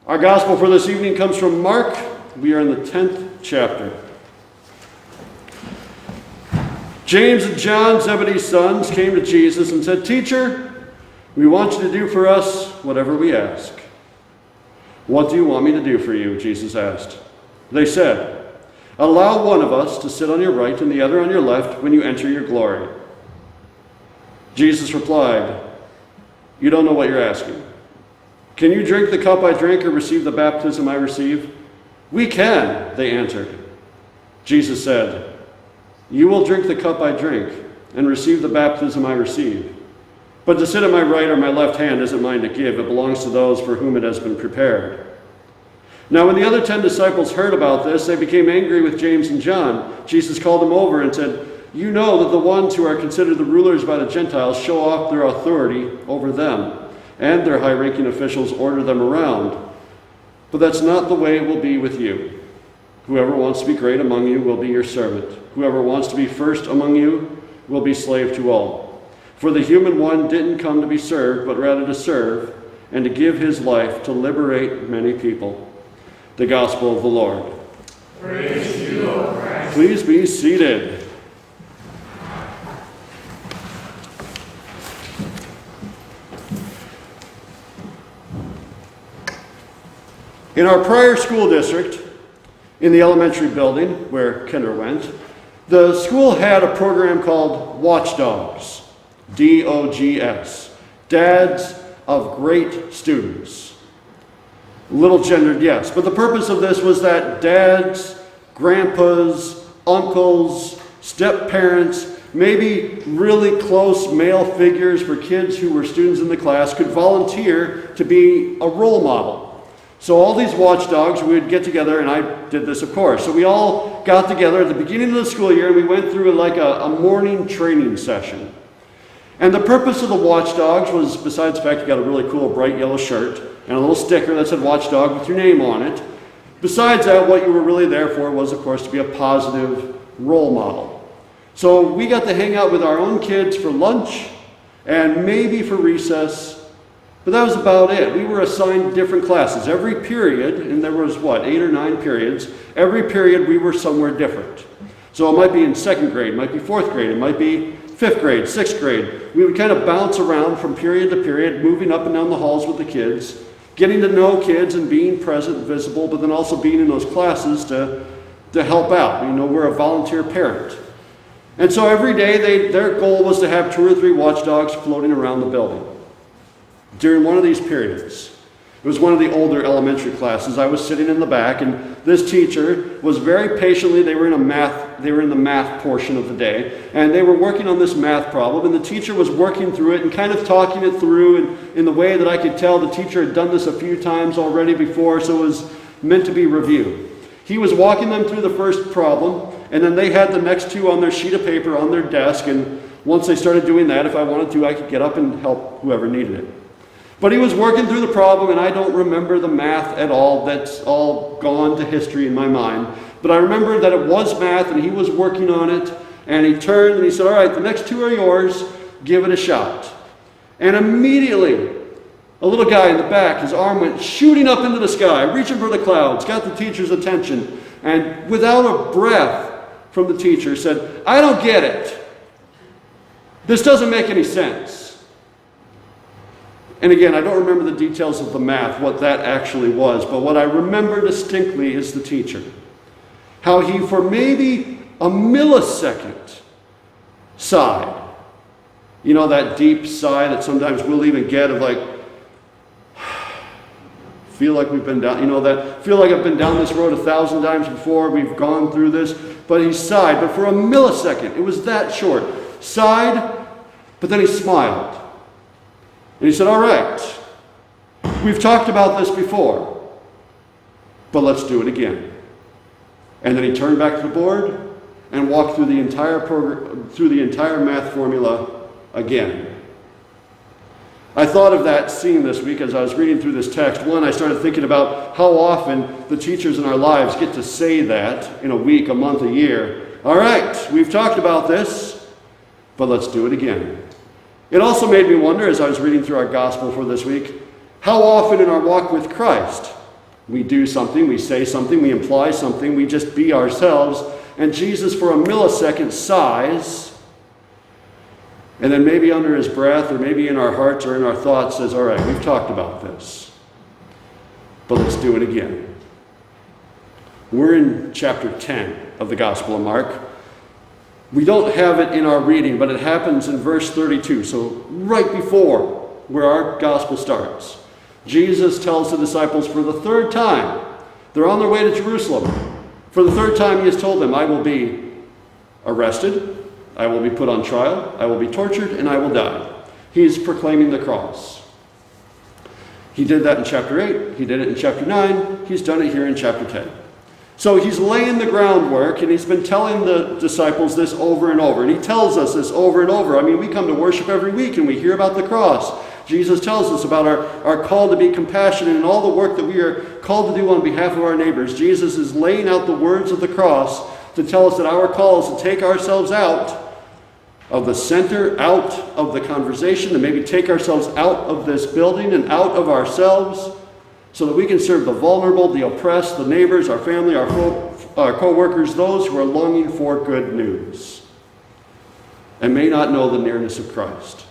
Our gospel for this evening comes from Mark. We are in the 10th chapter. James and John, Zebedee's sons, came to Jesus and said, "Teacher, we want you to do for us whatever we ask." "What do you want me to do for you?" Jesus asked. They said, "Allow one of us to sit on your right and the other on your left when you enter your glory." Jesus replied, "You don't know what you're asking. Can you drink the cup I drink or receive the baptism I receive?" "We can," they answered. Jesus said, "You will drink the cup I drink and receive the baptism I receive. But to sit at my right or my left hand isn't mine to give. It belongs to those for whom it has been prepared." Now when the other 10 disciples heard about this, they became angry with James and John. Jesus called them over and said, "You know that the ones who are considered the rulers by the Gentiles show off their authority over them, and their high-ranking officials order them around. But that's not the way it will be with you. Whoever wants to be great among you will be your servant. Whoever wants to be first among you will be slave to all. For the human one didn't come to be served, but rather to serve, and to give his life to liberate many people." The Gospel of the Lord. Praise to you, O Christ. Please be seated. In our prior school district, in the elementary building where Kinder went, the school had a program called Watchdogs, D-O-G-S, Dads of Great Students. Little gendered, yes, but the purpose of this was that dads, grandpas, uncles, step-parents, maybe really close male figures for kids who were students in the class could volunteer to be a role model. So all these watchdogs, we would get together, and I did this, of course. So we all got together at the beginning of the school year, and we went through like a morning training session. And the purpose of the watchdogs was, besides the fact you got a really cool bright yellow shirt and a little sticker that said watchdog with your name on it, besides that, what you were really there for was, of course, to be a positive role model. So we got to hang out with our own kids for lunch and maybe for recess. But that was about it. We were assigned different classes. Every period, and there was 8 or 9 periods, every period we were somewhere different. So it might be in 2nd grade, it might be 4th grade, it might be 5th grade, 6th grade. We would kind of bounce around from period to period, moving up and down the halls with the kids, getting to know kids and being present and visible, but then also being in those classes to help out. You know, we're a volunteer parent. And so every day their goal was to have 2 or 3 watchdogs floating around the building. During one of these periods, it was one of the older elementary classes, I was sitting in the back, and this teacher was very patiently, they were in the math portion of the day, and they were working on this math problem, and the teacher was working through it and kind of talking it through in the way that I could tell the teacher had done this a few times already before, so it was meant to be reviewed. He was walking them through the first problem, and then they had the next 2 on their sheet of paper on their desk, and once they started doing that, if I wanted to, I could get up and help whoever needed it. But he was working through the problem, and I don't remember the math at all. That's all gone to history in my mind. But I remember that it was math, and he was working on it, and he turned and he said, "All right, the next 2 are yours. Give it a shot." And immediately, a little guy in the back, his arm went shooting up into the sky, reaching for the clouds, got the teacher's attention, and without a breath from the teacher said, "I don't get it. This doesn't make any sense." And again, I don't remember the details of the math, what that actually was, but what I remember distinctly is the teacher. How he, for maybe a millisecond, sighed. You know, that deep sigh that sometimes we'll even get of like, feel like we've been down, feel like I've been down this road 1,000 times before, we've gone through this. But he sighed, but for a millisecond, it was that short. Sighed, but then he smiled. And he said, "All right, we've talked about this before, but let's do it again." And then he turned back to the board and walked through the entire math formula again. I thought of that scene this week as I was reading through this text. One, I started thinking about how often the teachers in our lives get to say that in a week, a month, a year. "All right, we've talked about this, but let's do it again." It also made me wonder, as I was reading through our gospel for this week, how often in our walk with Christ We do something, we say something, we imply something, we just be ourselves, and Jesus for a millisecond sighs, and then maybe under his breath, or maybe in our hearts or in our thoughts says, all right, we've talked about this, but let's do it again. We're in chapter 10 of the Gospel of Mark. We don't have it in our reading, but it happens in verse 32, so right before where our Gospel starts. Jesus tells the disciples for the third time, they're on their way to Jerusalem. For the third time he has told them, I will be arrested, I will be put on trial, I will be tortured, and I will die. He's proclaiming the cross. He did that in chapter 8, he did it in chapter 9, he's done it here in chapter 10. So he's laying the groundwork, and he's been telling the disciples this over and over, and he tells us this over and over. I mean, we come to worship every week, and we hear about the cross. Jesus tells us about our call to be compassionate and all the work that we are called to do on behalf of our neighbors. Jesus is laying out the words of the cross to tell us that our call is to take ourselves out of the center, out of the conversation, and maybe take ourselves out of this building and out of ourselves so that we can serve the vulnerable, the oppressed, the neighbors, our family, our co-workers, those who are longing for good news and may not know the nearness of Christ.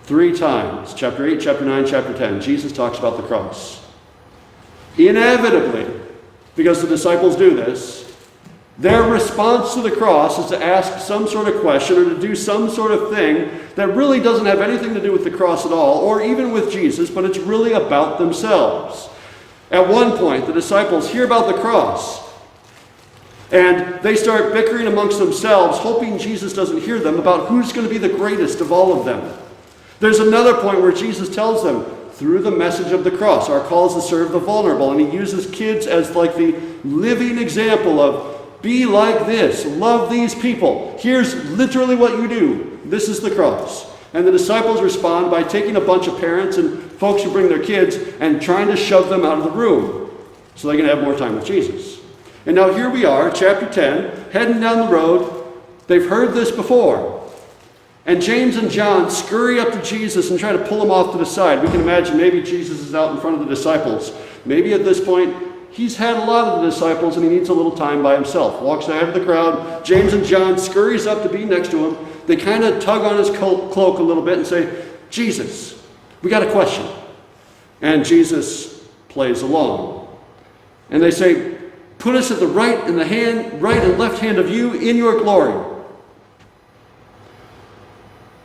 3 times, chapter 8, chapter 9, chapter 10, Jesus talks about the cross. Inevitably, because the disciples do this, their response to the cross is to ask some sort of question or to do some sort of thing that really doesn't have anything to do with the cross at all, or even with Jesus, but it's really about themselves. At one point, the disciples hear about the cross, and they start bickering amongst themselves, hoping Jesus doesn't hear them, about who's going to be the greatest of all of them. There's another point where Jesus tells them, through the message of the cross, our call is to serve the vulnerable, and he uses kids as like the living example of, be like this, love these people. Here's literally what you do. This is the cross. And the disciples respond by taking a bunch of parents and folks who bring their kids and trying to shove them out of the room so they can have more time with Jesus. And now here we are, chapter 10, heading down the road. They've heard this before. And James and John scurry up to Jesus and try to pull him off to the side. We can imagine maybe Jesus is out in front of the disciples. Maybe at this point, he's had a lot of the disciples and he needs a little time by himself. Walks ahead of the crowd. James and John scurries up to be next to him. They kind of tug on his cloak a little bit and say, Jesus, we got a question. And Jesus plays along. And they say, put us at the right and left hand of you in your glory.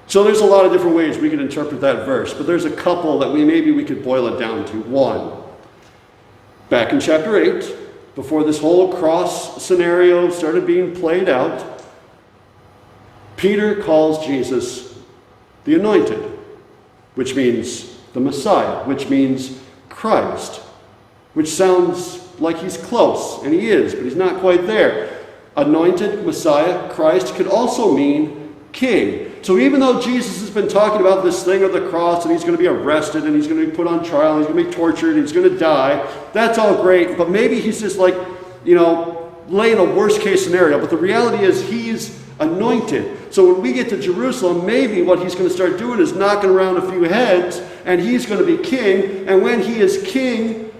So there's a lot of different ways we could interpret that verse, but there's a couple that maybe we could boil it down to. One, back in chapter 8, before this whole cross scenario started being played out, Peter calls Jesus the Anointed, which means the Messiah, which means Christ, which sounds like he's close, and he is, but he's not quite there. Anointed, Messiah, Christ could also mean king. So even though Jesus has been talking about this thing of the cross, and he's going to be arrested, and he's going to be put on trial, and he's going to be tortured, and he's going to die, that's all great, but maybe he's just like, laying a worst case scenario. But the reality is he's anointed. So when we get to Jerusalem, maybe what he's going to start doing is knocking around a few heads, and he's going to be king, and when he is king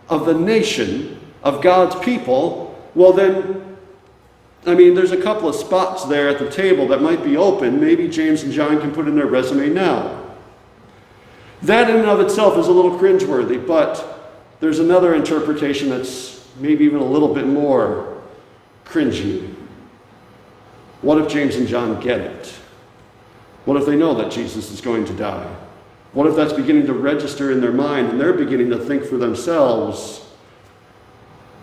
of the nation, of God's people, well then, there's a couple of spots there at the table that might be open. Maybe James and John can put in their resume now. That in and of itself is a little cringeworthy, but there's another interpretation that's maybe even a little bit more cringy. What if James and John get it? What if they know that Jesus is going to die? What if that's beginning to register in their mind and they're beginning to think for themselves,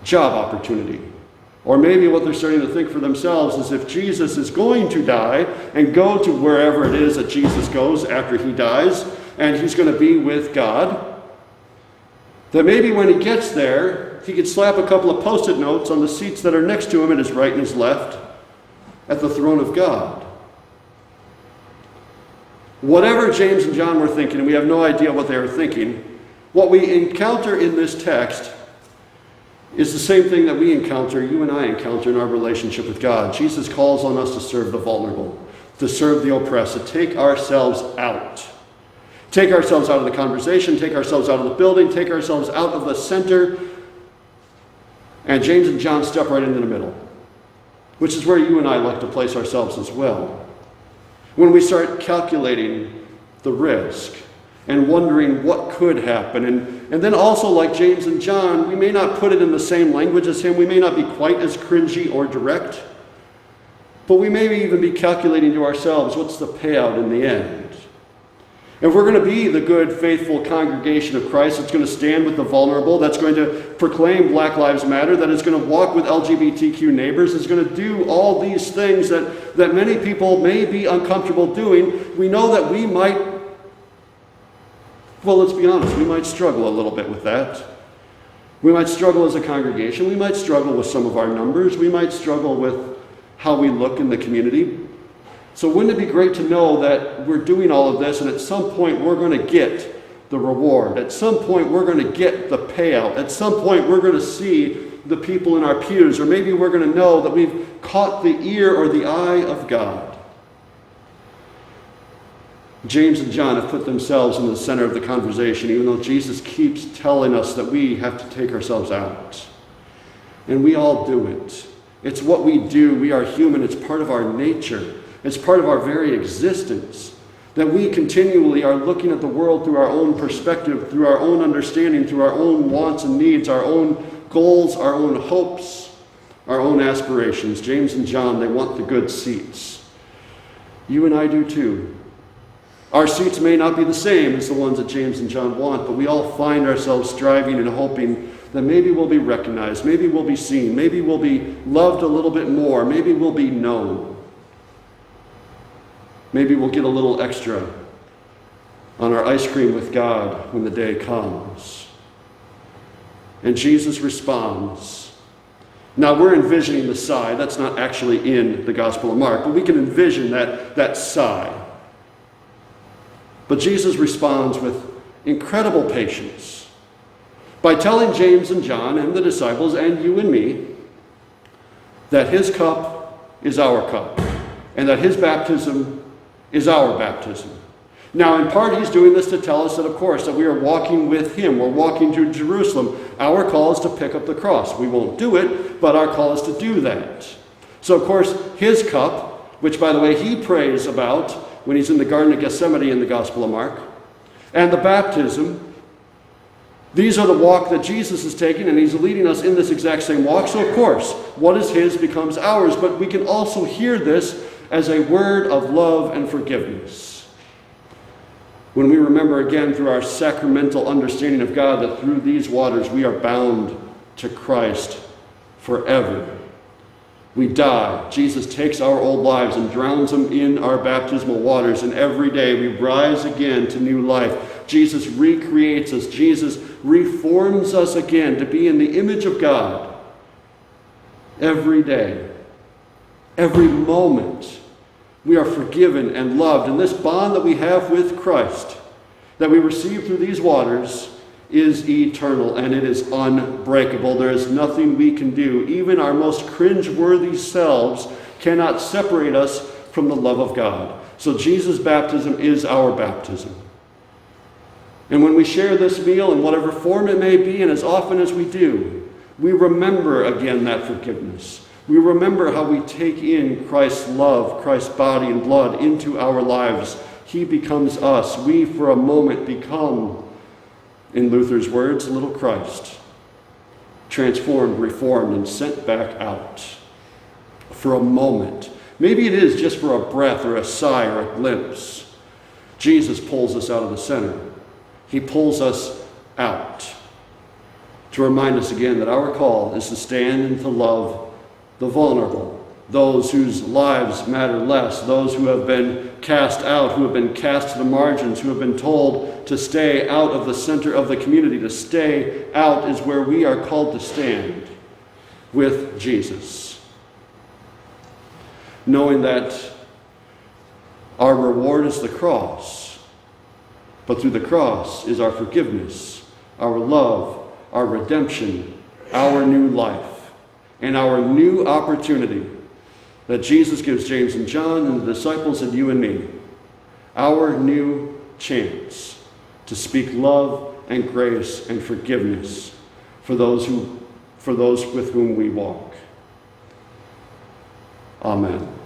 job opportunity? Or maybe what they're starting to think for themselves is if Jesus is going to die and go to wherever it is that Jesus goes after he dies, and he's going to be with God, that maybe when he gets there, he could slap a couple of post-it notes on the seats that are next to him at his right and his left at the throne of God. Whatever James and John were thinking, and we have no idea what they were thinking, what we encounter in this text is the same thing that we encounter, you and I encounter in our relationship with God. Jesus calls on us to serve the vulnerable, to serve the oppressed, to take ourselves out. Take ourselves out of the conversation, take ourselves out of the building, take ourselves out of the center, and James and John step right into the middle, which is where you and I like to place ourselves as well. When we start calculating the risk and wondering what could happen, and then also like James and John, we may not put it in the same language as him, we may not be quite as cringy or direct, but we may even be calculating to ourselves, what's the payout in the end? If we're going to be the good, faithful congregation of Christ that's going to stand with the vulnerable, that's going to proclaim Black Lives Matter, that is going to walk with LGBTQ neighbors, is going to do all these things that many people may be uncomfortable doing, we know that we might, well, let's be honest, we might struggle a little bit with that. We might struggle as a congregation. We might struggle with some of our numbers. We might struggle with how we look in the community. So wouldn't it be great to know that we're doing all of this and at some point we're going to get the reward. At some point we're going to get the payout. At some point we're going to see the people in our pews, or maybe we're going to know that we've caught the ear or the eye of God. James and John have put themselves in the center of the conversation, even though Jesus keeps telling us that we have to take ourselves out. And we all do it. It's what we do. We are human. It's part of our nature. It's part of our very existence, that we continually are looking at the world through our own perspective, through our own understanding, through our own wants and needs, our own goals, our own hopes, our own aspirations. James and John, they want the good seats. You and I do too. Our seats may not be the same as the ones that James and John want, but we all find ourselves striving and hoping that maybe we'll be recognized, maybe we'll be seen, maybe we'll be loved a little bit more, maybe we'll be known. Maybe we'll get a little extra on our ice cream with God when the day comes. And Jesus responds. Now we're envisioning the sigh. That's not actually in the Gospel of Mark, but we can envision that sigh. But Jesus responds with incredible patience by telling James and John and the disciples and you and me that his cup is our cup and that his baptism is our baptism. Now, in part, he's doing this to tell us that, of course, that we are walking with him. We're walking to Jerusalem. Our call is to pick up the cross. We won't do it, but our call is to do that. So, of course, his cup, which, by the way, he prays about when he's in the Garden of Gethsemane in the Gospel of Mark, and the baptism, these are the walk that Jesus is taking, and he's leading us in this exact same walk. So, of course, what is his becomes ours, but we can also hear this as a word of love and forgiveness. When we remember again through our sacramental understanding of God that through these waters we are bound to Christ forever. We die. Jesus takes our old lives and drowns them in our baptismal waters, and every day we rise again to new life. Jesus recreates us. Jesus reforms us again to be in the image of God every day. Every moment we are forgiven and loved. And this bond that we have with Christ, that we receive through these waters, is eternal and it is unbreakable. There is nothing we can do. Even our most cringe-worthy selves cannot separate us from the love of God. So Jesus' baptism is our baptism. And when we share this meal in whatever form it may be, and as often as we do, we remember again that forgiveness. We remember how we take in Christ's love, Christ's body and blood into our lives. He becomes us. We, for a moment, become, in Luther's words, little Christ, transformed, reformed, and sent back out. For a moment. Maybe it is just for a breath or a sigh or a glimpse. Jesus pulls us out of the center. He pulls us out to remind us again that our call is to stand and to love the vulnerable, those whose lives matter less, those who have been cast out, who have been cast to the margins, who have been told to stay out of the center of the community. To stay out is where we are called to stand with Jesus. Knowing that our reward is the cross, but through the cross is our forgiveness, our love, our redemption, our new life, and our new opportunity that Jesus gives James and John and the disciples and you and me. Our new chance to speak love and grace and forgiveness for those with whom we walk. Amen.